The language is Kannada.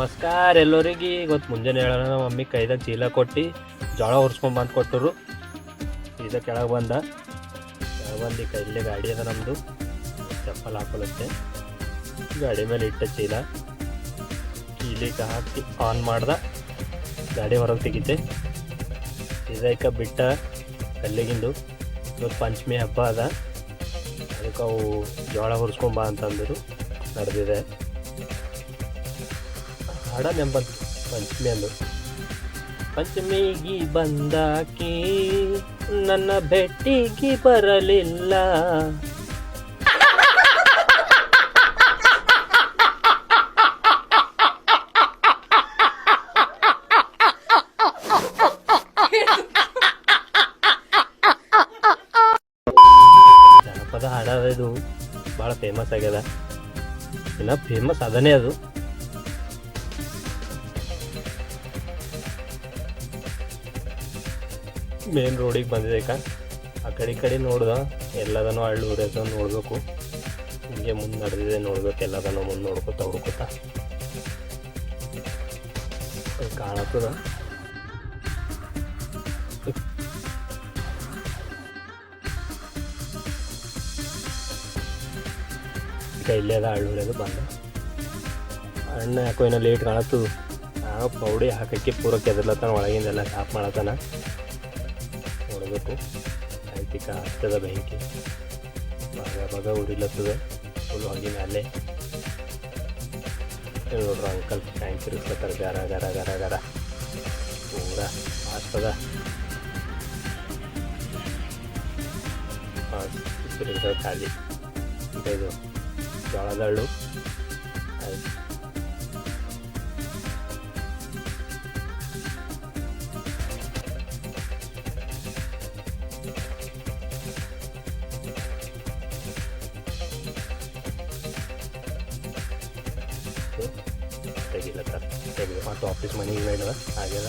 ನಮಸ್ಕಾರ ಎಲ್ಲರಿಗೆ. ಇವತ್ತು ಮುಂಜಾನೆ ಹೇಳೋಣ ನಮ್ಮ ಮಮ್ಮಿ ಕೈದಾಗ ಚೀಲ ಕೊಟ್ಟು ಜೋಳ ಹುರ್ಸ್ಕೊಂಡು ಬಂದು ಕೊಟ್ಟರು. ಸೀದಾ ಕೆಳಗೆ ಬಂದು ಇಲ್ಲೇ ಗಾಡಿ ಅದ ನಮ್ಮದು. ಚಪ್ಪಲ್ ಹಾಕೊಳ್ಳುತ್ತೆ ಗಾಡಿ ಮೇಲೆ ಇಟ್ಟ ಚೀಲ ಕೀಲಿಗೆ ಹಾಕಿ ಆನ್ ಮಾಡ್ದೆ. ಗಾಡಿ ಹೊರಗೆ ತೆಗಿತೆ. ಸೀದಾ ಬಿಟ್ಟ ಕಲ್ಲಿಗಿಂದು. ಇವತ್ತು ಪಂಚಮಿ ಹಬ್ಬ ಅದ, ಅದಕ್ಕೆ ಅವು ಜೋಳ ಹುರ್ಸ್ಕೊಂಬ ಅಂತಂದರು. ನಡೆದಿದೆ ಹಾಡ ನೆಂಬಂತು ಪಂಚಮಿ ಅಂದು. ಪಂಚಮಿಗೆ ಬಂದಾಕಿ ನನ್ನ ಭೇಟಿಗೆ ಬರಲಿಲ್ಲ. ಜನಪದ ಹಾಡ ಇದು ಭಾಳ ಫೇಮಸ್ ಆಗ್ಯದ. ಇನ್ನ ಫೇಮಸ್ ಅದನೇ ಅದು. ಮೇನ್ ರೋಡಿಗೆ ಬಂದಿದೆ. ಆ ಕಡೆ ಈ ಕಡೆ ನೋಡ್ದ ಎಲ್ಲದನೂ ಹಳ್ಳು ಊರದ ನೋಡ್ಬೇಕು. ಹಿಂಗೆ ಮುಂದೆ ನಡೆದಿದೆ ನೋಡ್ಬೇಕು. ಎಲ್ಲದನ್ನು ಮುಂದೆ ನೋಡ್ಕೊತ ಹುಡ್ಕೋತ ಕಾಣತ್ತದ. ಇಲ್ಲೇ ಅದ ಹಳ್ಳೂರದು ಬಂದ. ಅಣ್ಣ ಯಾಕೋ ಏನೋ ಲೇಟ್ ಕಾಣತ್ತದು. ಪೌಡಿ ಹಾಕಕ್ಕೆ ಪೂರ ಕೆದರ್ಲತ್ತಾನ, ಒಳಗಿಂದೆಲ್ಲ ಸಾಫ್ ಮಾಡತ್ತಾನ. ನೋಡಬೇಕು. ಆಯ್ತಿಕ ಆಗ್ತದ ಬೆಂಕಿ ಭಾಗ ಉರಿಲತ್ತದ ಫುಲ್ ಹೊಗೆ ಮೇಲೆ. ನೋಡ್ರಿ ಅಂಕಲ್ ಟ್ಯಾಂಕ್ ತಿರುಗಿಸ್ಲತ್ತಾರ. ಗರ ಗರ ಗರ ಗರ ಪೂರ ಫಾಸ್ಟ್ ಅದ. ತಿರುಗಿದ ಖಾಲಿ. ಇದು ಜೋಳದ ಹಳ್ಳು ಆಯ್ತು. ತೆಗಿಲತ್ತಾರ. ತೆಗೆದು ಮತ್ತು ಆಫೀಸ್ ಮನೆಗೆ ಆಗ್ಯದ.